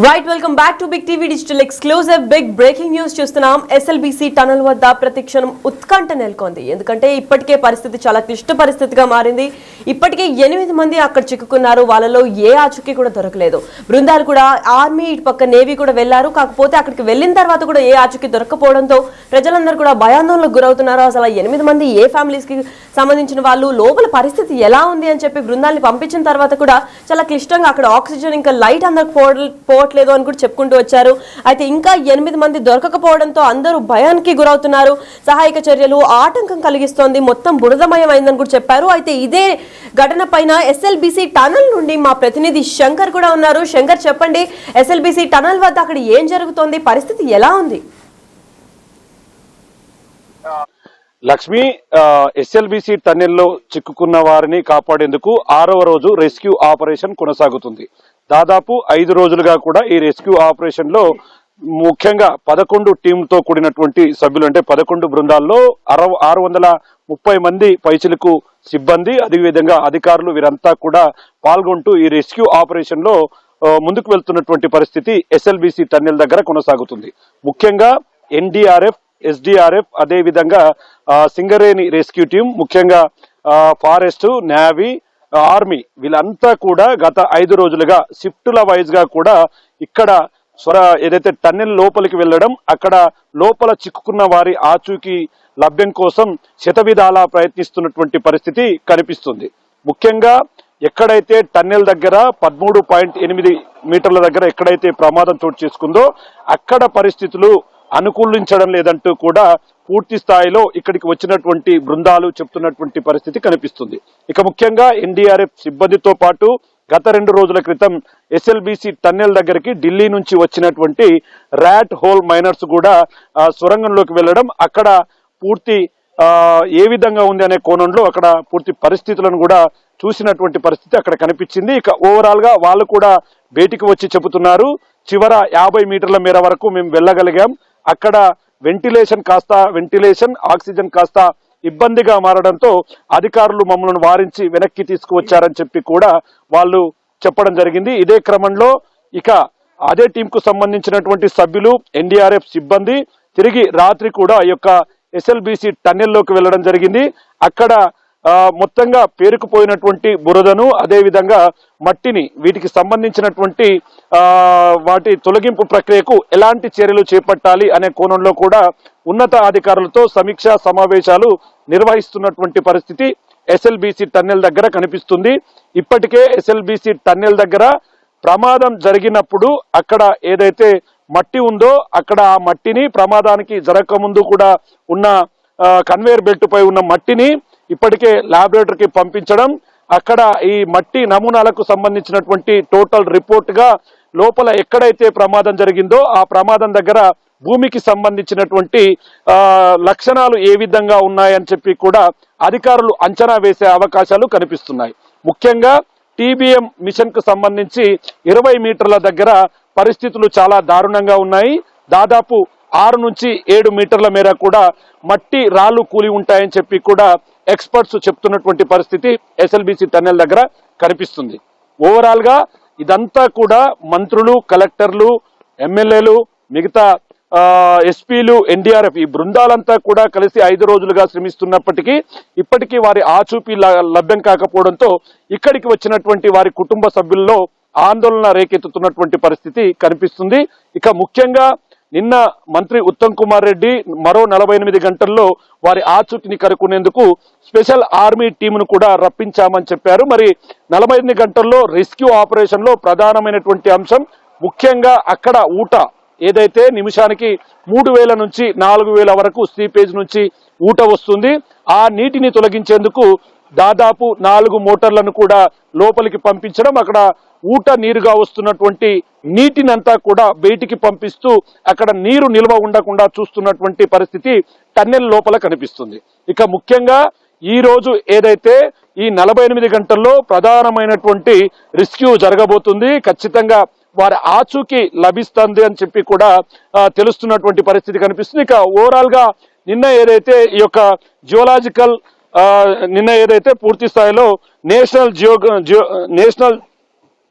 Right welcome back to big TV digital exclusive big breaking news చూస్తున్నాం. SLBC tunnel వద్ద ప్రతిక్షణం ఉత్కంఠ నెలకొంది. ఎందుకంటే ఇప్పటికే పరిస్థితి చాలా క్లిష్ట పరిస్థితిగా మారింది. ఇప్పటికే 8 మంది అక్కడ చిక్కుకున్నారు. వాళ్ళలో ఏ ఆచూకీ కూడా దొరకలేదు. బృందాలు కూడా ఆర్మీ ఇటు పక్క నేవీ కూడా వెళ్లారు. కాకపోతే అక్కడికి వెళ్లిన తర్వాత కూడా ఏ ఆచూకీ దొరకపోవడంతో ప్రజలందరూ కూడా భయాందోళనకు గురవుతున్నారు. అసలు 8 మంది ఏ ఫ్యామిలీస్ కి సంబంధించిన వాళ్ళు, లోపల పరిస్థితి ఎలా ఉంది అని చెప్పి బృందాన్ని పంపించిన తర్వాత కూడా చాలా క్లిష్టంగా అక్కడ ఆక్సిజన్ ఇంకా లైట్ పోవట్లేదు అని కూడా చెప్పుకుంటూ వచ్చారు. అయితే ఇంకా 8 మంది దొరకకపోవడంతో అందరూ భయానికి గురవుతున్నారు. సహాయక చర్యలు ఆటంకం కలిగిస్తోంది, మొత్తం బురదమయం అయిందని కూడా చెప్పారు. అయితే ఇదే ఘటన పైన ఎస్ఎల్బీసీ టనల్ నుండి మా ప్రతినిధి శంకర్ కూడా ఉన్నారు. శంకర్, చెప్పండి, ఎస్ఎల్బీసీ టనల్ వద్ద అక్కడ ఏం జరుగుతోంది, పరిస్థితి ఎలా ఉంది? లక్ష్మి, ఎస్ఎల్బీసీ టన్నెల్లో చిక్కుకున్న వారిని కాపాడేందుకు 6వ రోజు రెస్క్యూ ఆపరేషన్ కొనసాగుతుంది. దాదాపు 5 రోజులుగా కూడా ఈ రెస్క్యూ ఆపరేషన్ లో ముఖ్యంగా 11 టీంతో కూడినటువంటి సభ్యులు, అంటే 11 బృందాల్లో 630 మంది పైచిలకు సిబ్బంది, అదేవిధంగా అధికారులు, వీరంతా కూడా పాల్గొంటూ ఈ రెస్క్యూ ఆపరేషన్ లో ముందుకు వెళ్తున్నటువంటి పరిస్థితి ఎస్ఎల్బీసీ టన్నెల్ దగ్గర కొనసాగుతుంది. ముఖ్యంగా ఎన్డీఆర్ఎఫ్, ఎస్డీఆర్ఎఫ్, అదే విధంగా సింగరేణి రెస్క్యూ టీం, ముఖ్యంగా ఫారెస్ట్, నేవీ, ఆర్మీ, వీళ్ళంతా కూడా గత 5 రోజులుగా షిఫ్టుల వైజ్ గా కూడా ఇక్కడ ఏదైతే టన్నెల్ లోపలికి వెళ్ళడం, అక్కడ లోపల చిక్కుకున్న వారి ఆచూకీ లభ్యం కోసం శతవిధాలా ప్రయత్నిస్తున్నటువంటి పరిస్థితి కనిపిస్తుంది. ముఖ్యంగా ఎక్కడైతే టన్నెల్ దగ్గర 13.8 మీటర్ల దగ్గర ఎక్కడైతే ప్రమాదం చోటు చేసుకుందో అక్కడ పరిస్థితులు అనుకూలించడం లేదంటూ కూడా పూర్తి స్థాయిలో ఇక్కడికి వచ్చినటువంటి బృందాలు చెప్తున్నటువంటి పరిస్థితి కనిపిస్తుంది. ఇక ముఖ్యంగా ఎన్డీఆర్ఎఫ్ సిబ్బందితో పాటు గత 2 రోజుల క్రితం ఎస్ఎల్బీసీ టన్నెల్ దగ్గరికి ఢిల్లీ నుంచి వచ్చినటువంటి ర్యాట్ హోల్ మైనర్స్ కూడా సొరంగంలోకి వెళ్లడం, అక్కడ పూర్తి ఏ విధంగా ఉంది అనే కోణంలో అక్కడ పూర్తి పరిస్థితులను కూడా చూసినటువంటి పరిస్థితి అక్కడ కనిపించింది. ఇక ఓవరాల్ గా వాళ్ళు కూడా బయటికి వచ్చి చెబుతున్నారు, చివర 50 మీటర్ల మేర వరకు మేము వెళ్ళగలిగాం, అక్కడ వెంటిలేషన్ ఆక్సిజన్ కాస్త ఇబ్బందిగా మారడంతో అధికారులు మమ్మల్ని వారించి వెనక్కి తీసుకువచ్చారని చెప్పి కూడా వాళ్ళు చెప్పడం జరిగింది. ఇదే క్రమంలో ఇక అదే టీంకు సంబంధించినటువంటి సభ్యులు, ఎన్డీఆర్ఎఫ్ సిబ్బంది తిరిగి రాత్రి కూడా ఈ యొక్క ఎస్ఎల్బీసీ టన్నెల్లోకి వెళ్లడం జరిగింది. అక్కడ మొత్తంగా పేరుకుపోయినటువంటి బురదను, అదే విధంగా మట్టిని, వీటికి సంబంధించినటువంటి వాటి తొలగింపు ప్రక్రియకు ఎలాంటి చర్యలు చేపట్టాలి అనే కోణంలో కూడా ఉన్నత అధికారులతో సమీక్షా సమావేశాలు నిర్వహిస్తున్నటువంటి పరిస్థితి ఎస్ఎల్బీసీ టన్నెల్ దగ్గర కనిపిస్తుంది. ఇప్పటికే ఎస్ఎల్బీసీ టన్నెల్ దగ్గర ప్రమాదం జరిగినప్పుడు అక్కడ ఏదైతే మట్టి ఉందో అక్కడ ఆ మట్టిని ప్రమాదానికి జరగక ముందు కూడా ఉన్న కన్వేయర్ బెల్ట్ పై ఉన్న మట్టిని ఇప్పటికే ల్యాబొరేటరీకి పంపించడం, అక్కడ ఈ మట్టి నమూనాలకు సంబంధించినటువంటి టోటల్ రిపోర్ట్ గా లోపల ఎక్కడైతే ప్రమాదం జరిగిందో ఆ ప్రమాదం దగ్గర భూమికి సంబంధించినటువంటి లక్షణాలు ఏ విధంగా ఉన్నాయని చెప్పి కూడా అధికారులు అంచనా వేసే అవకాశాలు కనిపిస్తున్నాయి. ముఖ్యంగా టీబీఎం మిషన్ కు సంబంధించి 20 మీటర్ల దగ్గర పరిస్థితులు చాలా దారుణంగా ఉన్నాయి. దాదాపు 6 నుంచి 7 మీటర్ల మేర కూడా మట్టి రాళ్లు కూలి ఉంటాయని చెప్పి కూడా ఎక్స్పర్ట్స్ చెప్తున్నటువంటి పరిస్థితి ఎస్ఎల్బీసీ టన్నెల్ దగ్గర కనిపిస్తుంది. ఓవరాల్ గా ఇదంతా కూడా మంత్రులు, కలెక్టర్లు, ఎమ్మెల్యేలు, మిగతా ఎస్పీలు, ఎన్డీఆర్ఎఫ్, ఈ బృందాలంతా కూడా కలిసి 5 రోజులుగా శ్రమిస్తున్నప్పటికీ ఇప్పటికీ వారి ఆచూపీ లభ్యం కాకపోవడంతో ఇక్కడికి వచ్చినటువంటి వారి కుటుంబ సభ్యుల్లో ఆందోళన రేకెత్తుతున్నటువంటి పరిస్థితి కనిపిస్తుంది. ఇక ముఖ్యంగా నిన్న మంత్రి ఉత్తమ్ కుమార్ రెడ్డి మరో 48 గంటల్లో వారి ఆచూకీని కనుక్కునేందుకు స్పెషల్ ఆర్మీ టీమును కూడా రప్పించామని చెప్పారు. మరి 48 గంటల్లో రెస్క్యూ ఆపరేషన్ లో ప్రధానమైనటువంటి అంశం ముఖ్యంగా అక్కడ ఊట ఏదైతే నిమిషానికి 3000 నుంచి 4000 వరకు సీపేజ్ నుంచి ఊట వస్తుంది, ఆ నీటిని తొలగించేందుకు దాదాపు 4 మోటార్లను కూడా లోపలికి పంపించడం, అక్కడ ఊట నీరుగా వస్తున్నటువంటి నీటినంతా కూడా బయటికి పంపిస్తూ అక్కడ నీరు నిల్వ ఉండకుండా చూస్తున్నటువంటి పరిస్థితి టన్నెల్ లోపల కనిపిస్తుంది. ఇక ముఖ్యంగా ఈ రోజు ఏదైతే ఈ 48 గంటల్లో ప్రధానమైనటువంటి రెస్క్యూ జరగబోతుంది, ఖచ్చితంగా వారి ఆచూకీ లభిస్తుంది అని చెప్పి కూడా తెలుస్తున్నటువంటి పరిస్థితి కనిపిస్తుంది. ఇక ఓవరాల్ గా నిన్న ఏదైతే ఈ యొక్క నిన్న ఏదైతే పూర్తి స్థాయిలో national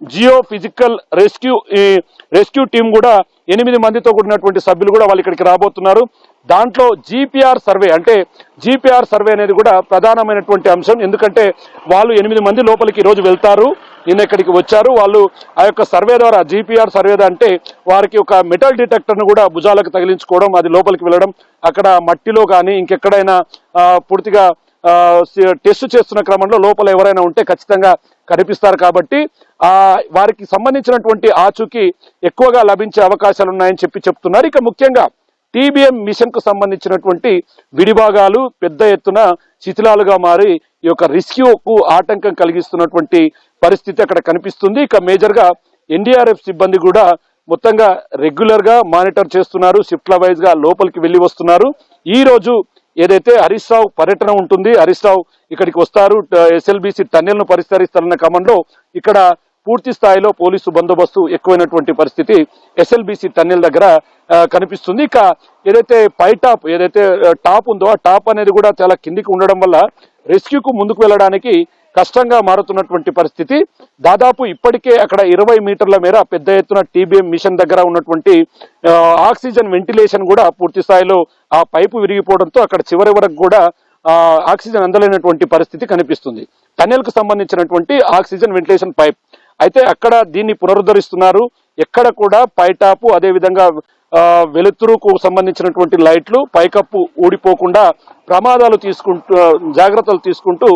Jio physical rescue team కూడా 8 మందితో కూడినటువంటి సభ్యులు కూడా వాళ్ళు ఇక్కడికి రాబోతున్నారు. దాంట్లో జీపీఆర్ సర్వే, అంటే జీపీఆర్ సర్వే అనేది కూడా ప్రధానమైనటువంటి అంశం. ఎందుకంటే వాళ్ళు 8 మంది లోపలికి ఈరోజు వెళ్తారు, నిన్న ఇక్కడికి వచ్చారు. వాళ్ళు ఆ యొక్క సర్వే ద్వారా, జీపీఆర్ సర్వే అంటే వారికి ఒక మెటల్ డిటెక్టర్ను కూడా భుజాలకు తగిలించుకోవడం, అది లోపలికి వెళ్ళడం, అక్కడ మట్టిలో కానీ ఇంకెక్కడైనా పూర్తిగా టెస్ట్ చేస్తున్న క్రమంలో లోపల ఎవరైనా ఉంటే ఖచ్చితంగా కనిపిస్తారు. కాబట్టి వారికి సంబంధించినటువంటి ఆచూకీ ఎక్కువగా లభించే అవకాశాలు ఉన్నాయని చెప్తున్నారు. ఇక ముఖ్యంగా టీబీఎం మిషన్ కు సంబంధించినటువంటి విడిభాగాలు పెద్ద ఎత్తున శిథిలాలుగా మారి ఈ యొక్క రెస్క్యూకు ఆటంకం కలిగిస్తున్నటువంటి పరిస్థితి అక్కడ కనిపిస్తుంది. ఇక మేజర్ గా ఎన్డీఆర్ఎఫ్ సిబ్బంది కూడా మొత్తంగా రెగ్యులర్ గా మానిటర్ చేస్తున్నారు, షిఫ్ట్ల వైజ్ గా లోపలికి వెళ్లి వస్తున్నారు. ఈ రోజు ఏదైతే హరీష్ రావు పర్యటన ఉంటుంది, హరీష్ రావు ఇక్కడికి వస్తారు, ఎస్ఎల్బీసీ టన్నెల్ ను పరిష్కరిస్తారన్న క్రమంలో ఇక్కడ పూర్తి స్థాయిలో పోలీసు బందోబస్తు ఎక్కువైనటువంటి పరిస్థితి ఎస్ఎల్బీసీ టన్నెల్ దగ్గర కనిపిస్తుంది. ఇక ఏదైతే ఏదైతే టాప్ ఉందో ఆ టాప్ అనేది కూడా చాలా కిందికి ఉండడం వల్ల రెస్క్యూకు ముందుకు వెళ్ళడానికి కష్టంగా మారుతున్నటువంటి పరిస్థితి. దాదాపు ఇప్పటికే అక్కడ 20 మీటర్ల మేర పెద్ద ఎత్తున టీబీఎం మిషన్ దగ్గర ఉన్నటువంటి ఆక్సిజన్ వెంటిలేషన్ కూడా పూర్తి స్థాయిలో ఆ పైపు విరిగిపోవడంతో అక్కడ చివరి వరకు కూడా ఆక్సిజన్ అందలేనటువంటి పరిస్థితి కనిపిస్తుంది. టన్నెల్ కు సంబంధించినటువంటి ఆక్సిజన్ వెంటిలేషన్ పైప్ అయితే అక్కడ దీన్ని పునరుద్ధరిస్తున్నారు. ఎక్కడ కూడా పైటాపు అదే విధంగా వెలుతురుకు సంబంధించినటువంటి లైట్లు పైకప్పు ఊడిపోకుండా జాగ్రత్తలు తీసుకుంటూ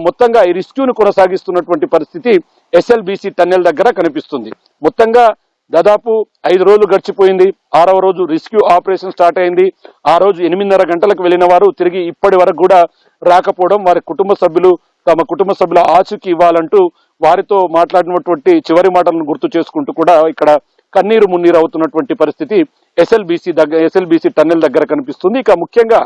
మొత్తంగా ఈ రెస్క్యూను కొనసాగిస్తున్నటువంటి పరిస్థితి ఎస్ఎల్బీసీ టన్నెల్ దగ్గర కనిపిస్తుంది. మొత్తంగా దాదాపు 5 రోజులు గడిచిపోయింది. 6వ రోజు రెస్క్యూ ఆపరేషన్ స్టార్ట్ అయింది. ఆ రోజు 8:30 గంటలకు వెళ్లిన వారు తిరిగి ఇప్పటి వరకు కూడా రాకపోవడం, వారి తమ కుటుంబ సభ్యుల ఆచూకీ ఇవ్వాలంటూ వారితో మాట్లాడినటువంటి చివరి మాటలను గుర్తు చేసుకుంటూ కూడా ఇక్కడ కన్నీరు మున్నీరు అవుతున్నటువంటి పరిస్థితి ఎస్ఎల్బీసీ టన్నెల్ దగ్గర కనిపిస్తుంది. ఇక ముఖ్యంగా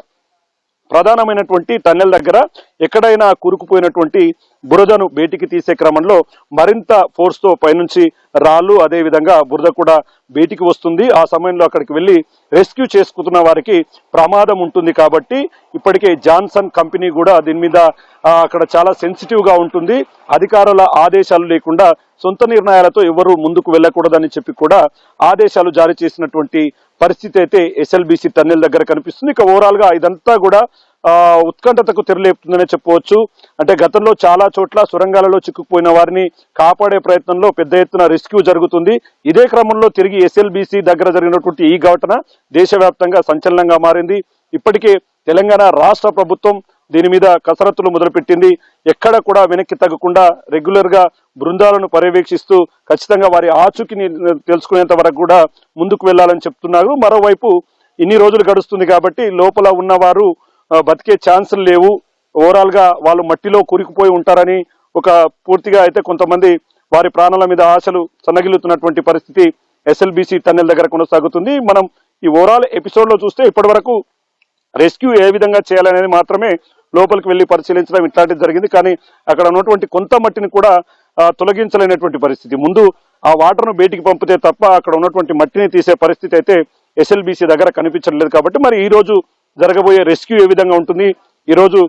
ప్రధానమైనటువంటి టన్నెల్ దగ్గర ఎక్కడైనా కూరుకుపోయినటువంటి బురదను బయటికి తీసే క్రమంలో మరింత ఫోర్స్ తో పైనుంచి రాళ్లు అదే విధంగా బురద కూడా బయటికి వస్తుంది. ఆ సమయంలో అక్కడికి వెళ్లి రెస్క్యూ చేసుకుంటున్న వారికి ప్రమాదం ఉంటుంది. కాబట్టి ఇప్పటికే జాన్సన్ కంపెనీ కూడా దీని మీద అక్కడ చాలా సెన్సిటివ్ గా ఉంటుంది. అధికారుల ఆదేశాలు లేకుండా సొంత నిర్ణయాలతో ఎవరు ముందుకు వెళ్ళకూడదని చెప్పి కూడా ఆదేశాలు జారీ చేసినటువంటి పరిస్థితి అయితే ఎస్ఎల్బీసీ టన్నెల్ దగ్గర కనిపిస్తుంది. ఇక ఓవరాల్ గా ఇదంతా కూడా ఉత్కంఠతకు తెరలేపుతుందనే చెప్పవచ్చు. అంటే గతంలో చాలా చోట్ల సొరంగాలలో చిక్కుకుపోయిన వారిని కాపాడే ప్రయత్నంలో పెద్ద ఎత్తున రెస్క్యూ జరుగుతుంది. ఇదే క్రమంలో తిరిగి ఎస్ఎల్బీసీ దగ్గర జరిగినటువంటి ఈ ఘటన దేశవ్యాప్తంగా సంచలనంగా మారింది. ఇప్పటికే తెలంగాణ రాష్ట్ర ప్రభుత్వం దీని మీద కసరత్తులు మొదలుపెట్టింది. ఎక్కడ కూడా వెనక్కి తగ్గకుండా రెగ్యులర్ గా బృందాలను పర్యవేక్షిస్తూ ఖచ్చితంగా వారి ఆచూకీని తెలుసుకునేంత వరకు కూడా ముందుకు వెళ్లాలని చెప్తున్నారు. మరోవైపు ఇన్ని రోజులు గడుస్తుంది కాబట్టి లోపల ఉన్నవారు బతికే ఛాన్సులు లేవు. ఓవరాల్ గా వాళ్ళు మట్టిలో కూరుకుపోయి ఉంటారని ఒక పూర్తిగా అయితే కొంతమంది వారి ప్రాణాల మీద ఆశలు సన్నగిల్లుతున్నటువంటి పరిస్థితి ఎస్ఎల్బీసీ టన్నెల్ దగ్గర కొనసాగుతుంది. మనం ఈ ఓవరాల్ ఎపిసోడ్ లో చూస్తే ఇప్పటి వరకు రెస్క్యూ ఏ విధంగా చేయాలనేది మాత్రమే లోపలికి వెళ్లి పరిశీలించడం ఇట్లాంటిది జరిగింది. కానీ అక్కడ ఉన్నటువంటి కొంత మట్టిని కూడా తొలగించలేనటువంటి పరిస్థితి. ముందు ఆ వాటర్ ను బయటికి పంపితే తప్ప అక్కడ ఉన్నటువంటి మట్టిని తీసే పరిస్థితి అయితే ఎస్ఎల్బీసీ దగ్గర కనిపించలేదు. కాబట్టి మరి ఈ రోజు జరగబోయే రెస్క్యూ ఏ విధంగా ఉంటుంది, ఈ రోజు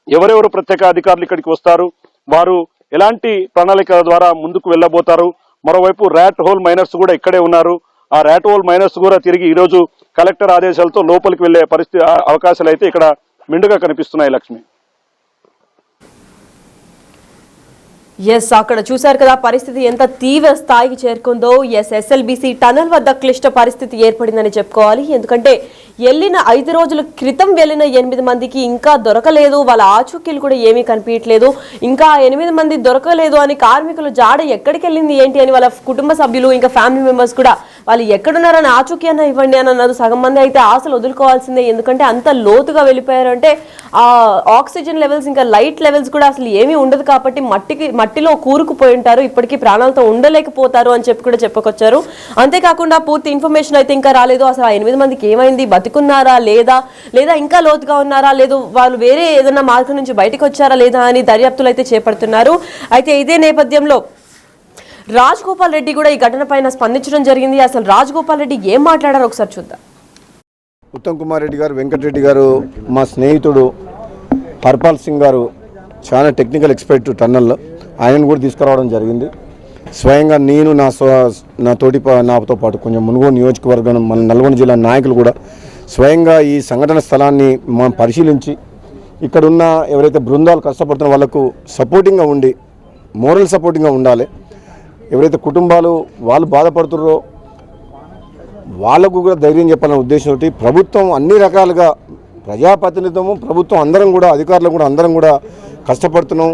ఎవరెవరు ప్రత్యేక అధికారులు ఇక్కడికి వస్తారు, వారు ఎలాంటి ప్రణాళిక ద్వారా ముందుకు వెళ్ళబోతారు. మరోవైపు ర్యాట్ హోల్ మైనర్స్ కూడా ఇక్కడే ఉన్నారు. ఆ ర్యాట్ హోల్ మైనర్స్ కూడా తిరిగి ఈ రోజు కలెక్టర్ ఆదేశాలతో లోపలికి వెళ్లే పరిస్థితి అవకాశాలు అయితే ఇక్కడ మెండుగా కనిపిస్తున్నాయి. లక్ష్మి, ఎస్, అక్కడ చూశారు కదా పరిస్థితి ఎంత తీవ్ర స్థాయికి చేరుకుందో. ఎస్ఎల్బీసీ టనల్ వద్ద క్లిష్ట పరిస్థితి ఏర్పడిందని చెప్పుకోవాలి. ఎందుకంటే వెళ్ళిన 5 రోజుల క్రితం వెళ్ళిన 8 మందికి ఇంకా దొరకలేదు, వాళ్ళ ఆచూకీలు కూడా ఏమీ కనిపించట్లేదు. ఇంకా 8 మంది దొరకలేదు అని కార్మికులు జాడ ఎక్కడికి వెళ్ళింది ఏంటి అని వాళ్ళ కుటుంబ సభ్యులు ఇంకా ఫ్యామిలీ మెంబర్స్ కూడా వాళ్ళు ఎక్కడున్నారని ఆచూకీ అన్న ఇవ్వండి అని అన్నారు. సగం మంది అయితే ఆశలు వదులుకోవాల్సిందే. ఎందుకంటే అంత లోతుగా వెళ్ళిపోయారంటే ఆ ఆక్సిజన్ లెవెల్స్ ఇంకా లైట్ లెవెల్స్ కూడా అసలు ఏమీ ఉండదు. కాబట్టి మట్టిలో కూరుకుపోయి ఉంటారు, ఇప్పటికీ ప్రాణాలతో ఉండలేకపోతారు అని చెప్పి కూడా చెప్పుకొచ్చారు. అంతేకాకుండా పూర్తి ఇన్ఫర్మేషన్ అయితే ఇంకా రాలేదు. అసలు ఆ 8 మందికి ఏమైంది, బతికున్నారా లేదా ఇంకా లోతుగా ఉన్నారా, లేదు వాళ్ళు వేరే ఏదైనా మార్గం నుంచి బయటకు వచ్చారా లేదా అని దర్యాప్తులు అయితే చేపడుతున్నారు. అయితే ఇదే నేపథ్యంలో రాజగోపాల్ రెడ్డి కూడా ఈ ఘటన పైన స్పందించడం జరిగింది. అసలు రాజగోపాల్ రెడ్డి ఏం మాట్లాడారో ఒకసారి చూద్దాం. ఉత్తమ్ కుమార్ రెడ్డి గారు, వెంకటరెడ్డి గారు, మా స్నేహితుడు హర్పాల్ సింగ్ గారు చాలా టెక్నికల్ ఎక్స్పర్ట్ టన్నల్లో, ఆయనను కూడా తీసుకురావడం జరిగింది. స్వయంగా నేను నాతో పాటు కొంచెం మునుగోడు నియోజకవర్గం మన నల్గొండ జిల్లా నాయకులు కూడా స్వయంగా ఈ సంఘటన స్థలాన్ని మనం పరిశీలించి ఇక్కడున్న ఎవరైతే బృందాలు కష్టపడుతున్న వాళ్ళకు సపోర్టింగ్గా ఉండి మోరల్ సపోర్టింగ్గా ఉండాలి. ఎవరైతే కుటుంబాలు వాళ్ళు బాధపడుతున్నారో వాళ్ళకు కూడా ధైర్యం చెప్పాలనే ఉద్దేశంతో ప్రభుత్వం అన్ని రకాలుగా ప్రజాప్రతినిధులము ప్రభుత్వం అందరం కూడా అధికారులు కూడా అందరం కూడా కష్టపడుతున్నాం.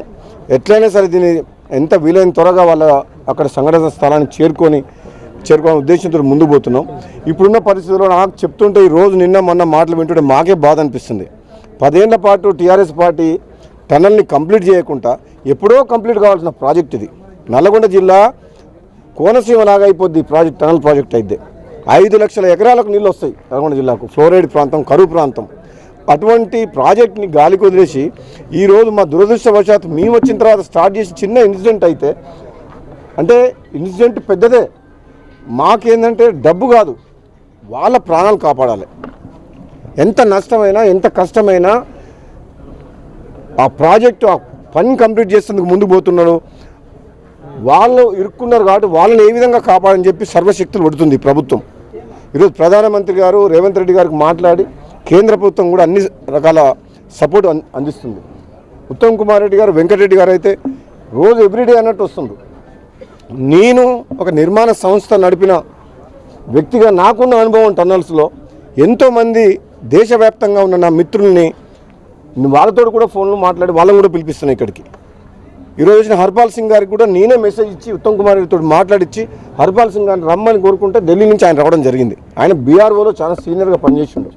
ఎట్లయినా సరే దీన్ని ఎంత వీలైన త్వరగా వాళ్ళ అక్కడ సంఘటన స్థలాన్ని చేరుకునే ఉద్దేశంతో ముందుకు పోతున్నాం. ఇప్పుడున్న పరిస్థితుల్లో నాకు చెప్తుంటే ఈరోజు నిన్న మొన్న మాటలు వింటుంటే మాకే బాధ అనిపిస్తుంది. 10 ఏళ్ల పాటు టీఆర్ఎస్ పార్టీ టనల్ని కంప్లీట్ చేయకుండా ఎప్పుడో కంప్లీట్ కావాల్సిన ప్రాజెక్ట్ ఇది. నల్గొండ జిల్లా కోనసీమలాగా అయిపోద్ది ప్రాజెక్ట్. టనల్ ప్రాజెక్ట్ అయితే 5 లక్షల ఎకరాలకు నీళ్ళు వస్తాయి నల్గొండ జిల్లాకు. ఫ్లోరైడ్ ప్రాంతం, కరువు ప్రాంతం. అటువంటి ప్రాజెక్ట్ని గాలికి వదిలేసి ఈరోజు మా దురదృష్టవశాత్తు మేము వచ్చిన తర్వాత స్టార్ట్ చేసి చిన్న ఇన్సిడెంట్ అయితే, అంటే ఇన్సిడెంట్ పెద్దదే, మాకేందంటే డబ్బు కాదు, వాళ్ళ ప్రాణాలు కాపాడాలి. ఎంత నష్టమైనా ఎంత కష్టమైనా ఆ ప్రాజెక్టు ఆ పని కంప్లీట్ చేసేందుకు ముందు పోతున్నాడు. వాళ్ళు ఇరుక్కున్నారు కాబట్టి వాళ్ళని ఏ విధంగా కాపాడని చెప్పి సర్వశక్తులు పడుతుంది ప్రభుత్వం. ఈరోజు ప్రధానమంత్రి గారు రేవంత్ రెడ్డి గారికి మాట్లాడి కేంద్ర ప్రభుత్వం కూడా అన్ని రకాల సపోర్ట్ అందిస్తుంది. ఉత్తమ్ కుమార్ రెడ్డి గారు, వెంకటరెడ్డి గారు అయితే రోజు ఎవ్రీడే అన్నట్టు వస్తుండ్రు. నేను ఒక నిర్మాణ సంస్థ నడిపిన వ్యక్తిగా నాకున్న అనుభవం టన్నల్స్లో ఎంతోమంది దేశవ్యాప్తంగా ఉన్న నా మిత్రుల్ని వాళ్ళతో కూడా ఫోన్లో మాట్లాడి వాళ్ళని కూడా పిలిపిస్తున్నాయి ఇక్కడికి. ఈరోజు వచ్చిన హర్పాల్ సింగ్ గారికి కూడా నేనే మెసేజ్ ఇచ్చి ఉత్తమ్ కుమార్ రెడ్డితో మాట్లాడించి హర్పాల్ సింగ్ గారిని రమ్మని కోరుకుంటే ఢిల్లీ నుంచి ఆయన రావడం జరిగింది. ఆయన బీఆర్ఓలో చాలా సీనియర్గా పనిచేసిండు.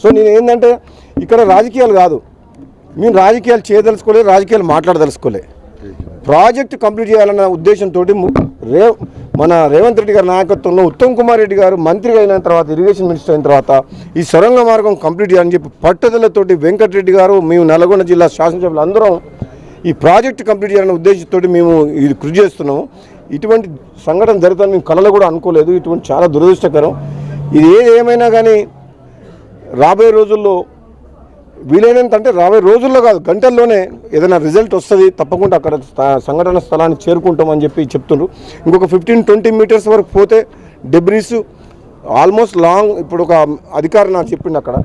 సో నేను ఏంటంటే ఇక్కడ రాజకీయాలు కాదు, మేము రాజకీయాలు చేయదలుచుకోలేదు, రాజకీయాలు మాట్లాడదలుచుకోలే. ప్రాజెక్టు కంప్లీట్ చేయాలన్న ఉద్దేశంతో మన రేవంత్ రెడ్డి గారి నాయకత్వంలో ఉత్తమ్ కుమార్ రెడ్డి గారు మంత్రిగా అయిన తర్వాత, ఇరిగేషన్ మినిస్టర్ అయిన తర్వాత ఈ సొరంగ మార్గం కంప్లీట్ చేయాలని చెప్పి పట్టుదలతోటి వెంకటరెడ్డి గారు, మేము నల్గొండ జిల్లా శాసనసభ్యులు అందరం ఈ ప్రాజెక్టు కంప్లీట్ చేయాలనే ఉద్దేశంతో మేము ఇది కృషి చేస్తున్నాము. ఇటువంటి సంఘటన జరుగుతుందని మేము కలలో కూడా అనుకోలేదు. ఇటువంటి చాలా దురదృష్టకరం. ఇది ఏమైనా కానీ రాబోయే రోజుల్లో వీలైనంత, అంటే రాబోయే రోజుల్లో కాదు గంటల్లోనే ఏదైనా రిజల్ట్ వస్తుంది, తప్పకుండా అక్కడ సంఘటన స్థలాన్ని చేరుకుంటామని చెప్పి చెప్తున్నారు. ఇంకొక 15-20 మీటర్స్ వరకు పోతే డెబ్రీస్ ఆల్మోస్ట్ లాంగ్, ఇప్పుడు ఒక అధికారి నాకు చెప్పిండు అక్కడ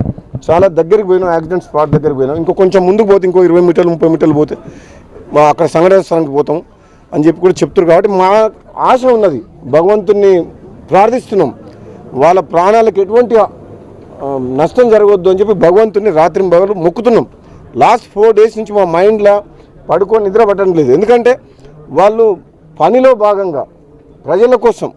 చాలా దగ్గరికి పోయినాం, యాక్సిడెంట్ స్పాట్ దగ్గరికి పోయినాం. ఇంకో కొంచెం ముందుకు పోతే ఇంకో 20 మీటర్లు 30 మీటర్లు పోతే అక్కడ సంఘటన స్థలానికి పోతాం అని చెప్పి కూడా చెప్తున్నారు. కాబట్టి మా ఆశ ఉన్నది, భగవంతుని ప్రార్థిస్తున్నాం వాళ్ళ ప్రాణాలకు ఎటువంటి నష్టం జరగవద్దు అని చెప్పి భగవంతుని రాత్రి పగలు మొక్కుతున్నాం. లాస్ట్ 4 డేస్ నుంచి మా మైండ్లో పడుకొని నిద్ర పట్టడం లేదు. ఎందుకంటే వాళ్ళు పనిలో భాగంగా ప్రజల కోసం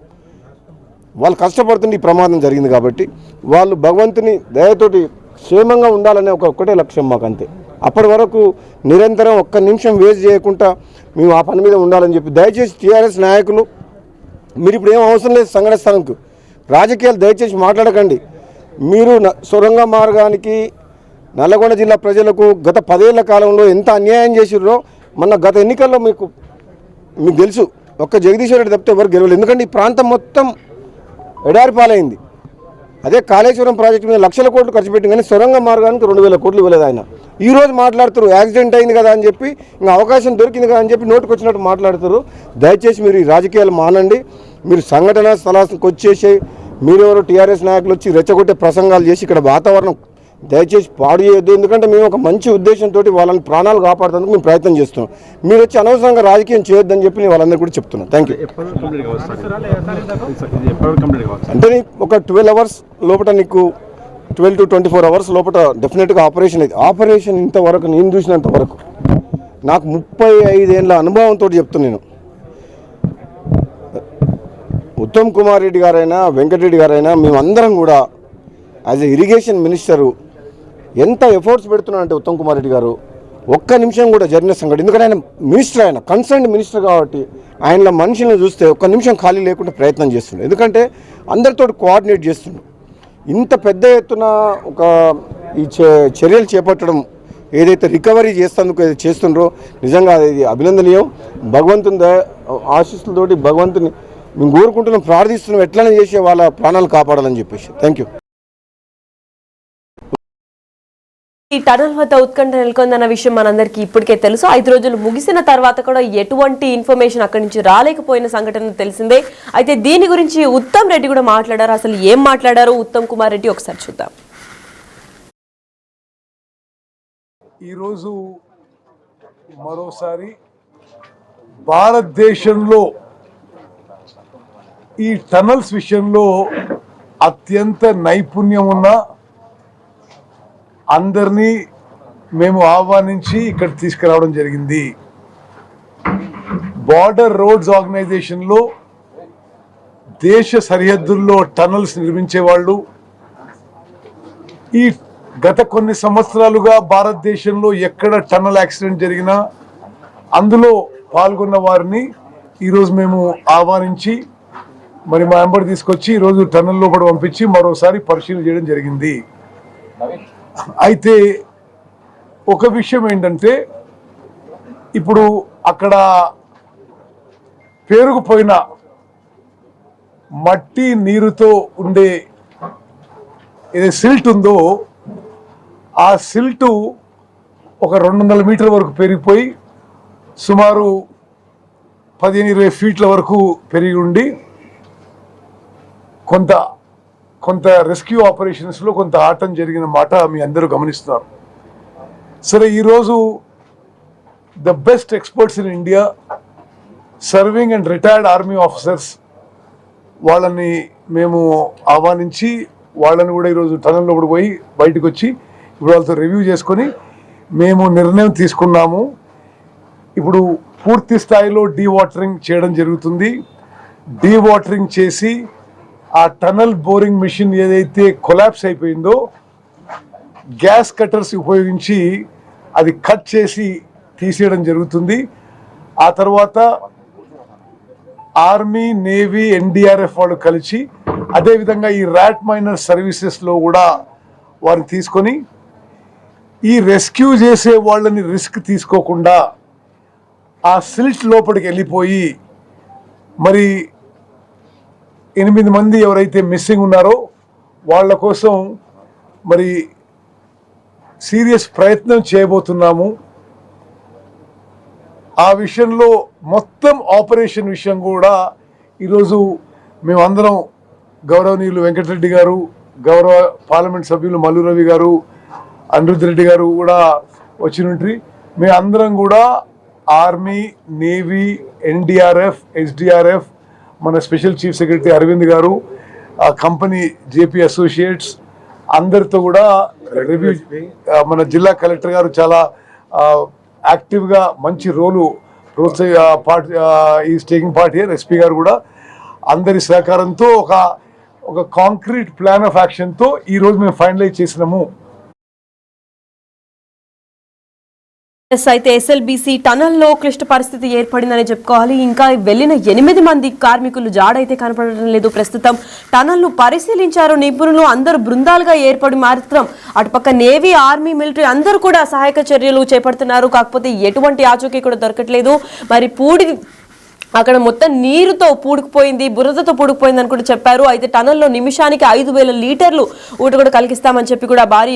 వాళ్ళు కష్టపడుతుంటే ఈ ప్రమాదం జరిగింది. కాబట్టి వాళ్ళు భగవంతుని దయతోటి క్షేమంగా ఉండాలనే ఒక్కటే లక్ష్యం మాకు, అంతే. అప్పటి వరకు నిరంతరం ఒక్క నిమిషం వేస్ట్ చేయకుండా మేము ఆ పని మీద ఉండాలని చెప్పి దయచేసి టీఆర్ఎస్ నాయకులు మీరు ఇప్పుడు ఏం అవసరం లేదు సంఘటన స్థలంకు, రాజకీయాలు దయచేసి మాట్లాడకండి. మీరు సొరంగ మార్గానికి నల్లగొండ జిల్లా ప్రజలకు గత 10 ఏళ్ల కాలంలో ఎంత అన్యాయం చేసిర్రో మొన్న గత ఎన్నికల్లో మీకు తెలుసు. ఒక్క జగదీశ్వర్ రెడ్డి తప్పితే ఎవరు గెలవలేదు. ఎందుకంటే ఈ ప్రాంతం మొత్తం ఎడారి పాలైంది. అదే కాళేశ్వరం ప్రాజెక్టు మీద లక్షల కోట్లు ఖర్చు పెట్టింది, కానీ సొరంగ మార్గానికి 2000 కోట్లు ఇవ్వలేదు ఆయన. ఈరోజు మాట్లాడుతారు యాక్సిడెంట్ అయింది కదా అని చెప్పి, ఇంకా అవకాశం దొరికింది కదా అని చెప్పి నోటికి వచ్చినట్టు మాట్లాడుతారు. దయచేసి మీరు ఈ రాజకీయాలు మానండి. మీరు సంఘటన స్థలానికి వచ్చేసి మీరెవరు టీఆర్ఎస్ నాయకులు వచ్చి రెచ్చగొట్టే ప్రసంగాలు చేసి ఇక్కడ వాతావరణం దయచేసి పాడు చేయొద్దు. ఎందుకంటే మేము ఒక మంచి ఉద్దేశంతో వాళ్ళని ప్రాణాలు కాపాడుతుందుకు మేము ప్రయత్నం చేస్తున్నాం. మీరు వచ్చి అనవసరంగా రాజకీయం చేయొద్దని చెప్పి నేను వాళ్ళందరూ కూడా చెప్తున్నాను. Thank you. అంటే ఒక 12 అవర్స్ లోపల, నీకు 12 to 24 అవర్స్ లోపల డెఫినెట్గా ఆపరేషన్ అయింది. ఆపరేషన్ ఇంతవరకు నేను చూసినంత వరకు నాకు 35 ఏళ్ళ అనుభవంతో చెప్తున్నాను. ఉత్తమ్ కుమార్ రెడ్డి గారైనా వెంకటరెడ్డి గారైనా మేమందరం కూడా యాజ్ ఎ ఇరిగేషన్ మినిస్టరు ఎంత ఎఫర్ట్స్ పెడుతున్నారంటే ఉత్తమ్ కుమార్ రెడ్డి గారు ఒక్క నిమిషం కూడా జరిగిన సంఘటన, ఎందుకంటే ఆయన మినిస్టర్, ఆయన కన్సర్న్డ్ మినిస్టర్ కాబట్టి ఆయనలో మనుషులను చూస్తే ఒక్క నిమిషం ఖాళీ లేకుండా ప్రయత్నం చేస్తుండే. ఎందుకంటే అందరితో కోఆర్డినేట్ చేస్తుండే. ఇంత పెద్ద ఎత్తున ఒక ఈ చర్యలు చేపట్టడం, ఏదైతే రికవరీ చేస్తేందుకు ఏదైతే చేస్తుండ్రో నిజంగా అది అభినందనీయం. భగవంతుని ఆశీస్సులతోటి భగవంతుని మేము కోరుకుంటున్నాం, ప్రార్థిస్తున్నాం, ఎట్లనే చేసే వాళ్ళ ప్రాణాలు కాపాడాలని చెప్పేసి. Thank you. ఈ టనల్ వద్ద ఉత్కంఠ నెలకొందన్న విషయం మనందరికీ ఇప్పటికే తెలుసు. 5 రోజులు ముగిసిన తర్వాత కూడా ఎటువంటి ఇన్ఫర్మేషన్ అక్కడి నుంచి రాలేకపోయిన సంఘటన తెలిసిందే. అయితే దీని గురించి ఉత్తమ్ రెడ్డి కూడా మాట్లాడారు. అసలు ఏం మాట్లాడారు ఉత్తమ్ కుమార్ రెడ్డి ఒకసారి చూద్దాం. ఈరోజు మరోసారి భారతదేశంలో ఈ టనల్స్ విషయంలో అత్యంత నైపుణ్యం ఉన్న అందరినీ మేము ఆహ్వానించి ఇక్కడ తీసుకురావడం జరిగింది. బార్డర్ రోడ్స్ ఆర్గనైజేషన్లో దేశ సరిహద్దుల్లో టనల్స్ నిర్మించే వాళ్ళు, ఈ గత కొన్ని సంవత్సరాలుగా భారతదేశంలో ఎక్కడ టనల్ యాక్సిడెంట్ జరిగినా అందులో పాల్గొన్న వారిని ఈరోజు మేము ఆహ్వానించి మరి మా వెంబడి తీసుకొచ్చి ఈరోజు టనల్ లోపల పంపించి మరోసారి పరిశీలన చేయడం జరిగింది. అయితే ఒక విషయం ఏంటంటే, ఇప్పుడు అక్కడ పేరుకుపోయిన మట్టి నీరుతో ఉండే ఏదైతే సిల్ట్ ఉందో ఆ సిల్టు ఒక 200 మీటర్ల వరకు పెరిగిపోయి సుమారు 15-20 ఫీట్ల వరకు పెరిగి ఉండి కొంత రెస్క్యూ ఆపరేషన్స్లో కొంత ఆటం జరిగిన మాట మీ అందరూ గమనిస్తున్నారు. సరే, ఈరోజు the best experts in India, serving and retired army officers, వాళ్ళని మేము ఆహ్వానించి వాళ్ళని కూడా ఈరోజు టనల్లో కూడా పోయి బయటకు వచ్చి ఇప్పుడు వాళ్ళతో రివ్యూ చేసుకొని మేము నిర్ణయం తీసుకున్నాము. ఇప్పుడు పూర్తి స్థాయిలో డీవాటరింగ్ చేయడం జరుగుతుంది. డీవాటరింగ్ చేసి ఆ టనల్ బోరింగ్ మిషన్ ఏదైతే కొలాప్స్ అయిపోయిందో గ్యాస్ కట్టర్స్ ఉపయోగించి అది కట్ చేసి తీసేయడం జరుగుతుంది. ఆ తర్వాత ఆర్మీ, నేవీ, ఎన్డీఆర్ఎఫ్ వాళ్ళు కలిసి అదేవిధంగా ఈ ర్యాట్ మైనర్ సర్వీసెస్లో కూడా వారిని తీసుకొని ఈ రెస్క్యూ చేసే వాళ్ళని రిస్క్ తీసుకోకుండా ఆ సిల్ట్ లోపలికి వెళ్ళిపోయి మరి 8 మంది ఎవరైతే మిస్సింగ్ ఉన్నారో వాళ్ళ కోసం మరి సీరియస్ ప్రయత్నం చేయబోతున్నాము. ఆ విషయంలో మొత్తం ఆపరేషన్ విషయం కూడా ఈరోజు మేమందరం గౌరవనీయులు వెంకటరెడ్డి గారు, గౌరవ పార్లమెంట్ సభ్యులు మల్లు రవి గారు, అనిరుద్ధ్ రెడ్డి గారు కూడా వచ్చినట్టు మేమందరం కూడా ఆర్మీ, నేవీ, ఎన్డీఆర్ఎఫ్, ఎస్డిఆర్ఎఫ్, మన స్పెషల్ చీఫ్ సెక్రటరీ అరవింద్ గారు, కంపెనీ జేపీ అసోసియేట్స్ అందరితో కూడా రివ్యూ, మన జిల్లా కలెక్టర్ గారు చాలా యాక్టివ్గా మంచి role is taking part here, SP గారు కూడా అందరి సహకారంతో ఒక కాంక్రీట్ ప్లాన్ ఆఫ్ యాక్షన్తో ఈరోజు మేము ఫైనలైజ్ చేసినాము. అయితే ఎస్ఎల్బీసీ టనల్లో క్లిష్ట పరిస్థితి ఏర్పడిందని చెప్పుకోవాలి. ఇంకా వెళ్లిన 8 మంది కార్మికులు జాడైతే కనపడడం లేదు. ప్రస్తుతం టనల్ను పరిశీలించారు నిపుణులు. అందరూ బృందాలుగా ఏర్పడి మాత్రం అటుపక్క నేవీ, ఆర్మీ, మిలిటరీ అందరూ కూడా సహాయక చర్యలు చేపడుతున్నారు. కాకపోతే ఎటువంటి ఆచూకీ కూడా దొరకట్లేదు. మరి అక్కడ మొత్తం నీరుతో పూడుకుపోయింది, బురదతో పూడుకుపోయింది అని కూడా చెప్పారు. అయితే టనల్లో నిమిషానికి 5,000 లీటర్లు ఊట కూడా కలిగిస్తామని చెప్పి కూడా భారీ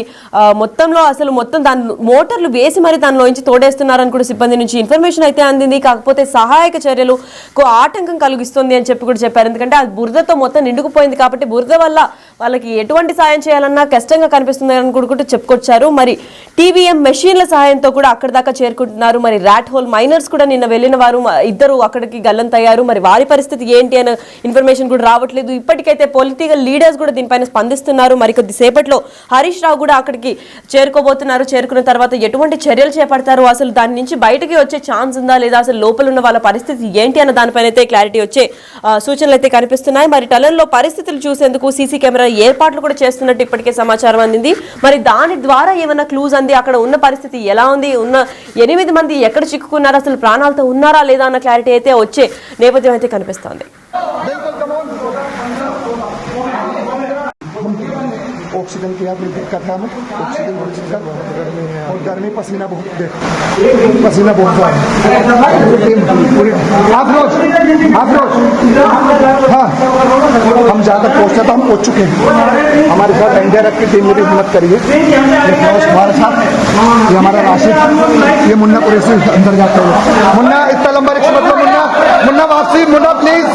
మొత్తంలో మొత్తం దాని మోటార్లు వేసి మరి దానిలోంచి తోడేస్తున్నారని కూడా సిబ్బంది నుంచి ఇన్ఫర్మేషన్ అయితే అందింది. కాకపోతే సహాయక చర్యలు ఆటంకం కలిగిస్తుంది అని చెప్పి కూడా చెప్పారు. ఎందుకంటే ఆ బురదతో మొత్తం నిండుకుపోయింది కాబట్టి బురద వల్ల వాళ్ళకి ఎటువంటి సాయం చేయాలన్నా కష్టంగా కనిపిస్తుంది అని కూడా చెప్పుకొచ్చారు. మరి టీవీఎం మెషిన్ల సహాయంతో కూడా అక్కడి దాకా చేరుకుంటున్నారు. మరి ర్యాట్ హోల్ మైనర్స్ కూడా నిన్న వెళ్ళిన వారు ఇద్దరు అక్కడికి గల్లంతయ్యారు. మరి వారి పరిస్థితి ఏంటి అనే ఇన్ఫర్మేషన్ కూడా రావట్లేదు. ఇప్పటికైతే పొలిటికల్ లీడర్స్ కూడా దీనిపైన స్పందిస్తున్నారు. మరి కొద్దిసేపట్లో హరీష్ రావు కూడా అక్కడికి చేరుకోబోతున్నారు. చేరుకున్న తర్వాత ఎటువంటి చర్యలు చేపడతారు, అసలు దాని నుంచి బయటకి వచ్చే ఛాన్స్ ఉందా లేదా, అసలు లోపల ఉన్న వాళ్ళ పరిస్థితి ఏంటి అన్న దానిపైన అయితే క్లారిటీ వచ్చే సూచనలు అయితే కనిపిస్తున్నాయి. మరి టనల్లో పరిస్థితులు చూసేందుకు సీసీ కెమెరా ఏర్పాట్లు కూడా చేస్తున్నట్టు ఇప్పటికే సమాచారం అందింది. మరి దాని ద్వారా ఏమైనా క్లూజ్ అంది, అక్కడ ఉన్న పరిస్థితి ఎలా ఉంది, ఉన్న 8 మంది ఎక్కడ చిక్కుకున్నారు, అసలు ప్రాణాలతో ఉన్నారా లేదా అన్న క్లారిటీ అయితే వచ్చే నేపథ్యం అయితే కనిపిస్తోంది. ऑक्सीजन की यहाँ कोई दिक्कत है, हमें ऑक्सीजन की दिक्कत और गर्मी, पसीना बहुत पसीना बहुत हाँ हम जहाँ तक पहुँचते तो हम पहुँच चुके हैं। हमारे साथ एनडीआरएफ की टीम ने भी हिम्मत करी है। हमारे साथ ये हमारा राशिद, ये मुन्ना कुरैशी अंदर जाते हुए। मुन्ना इतना लंबा रिक्शा मतलब मुन्ना वापसी, मुन्ना प्लीज।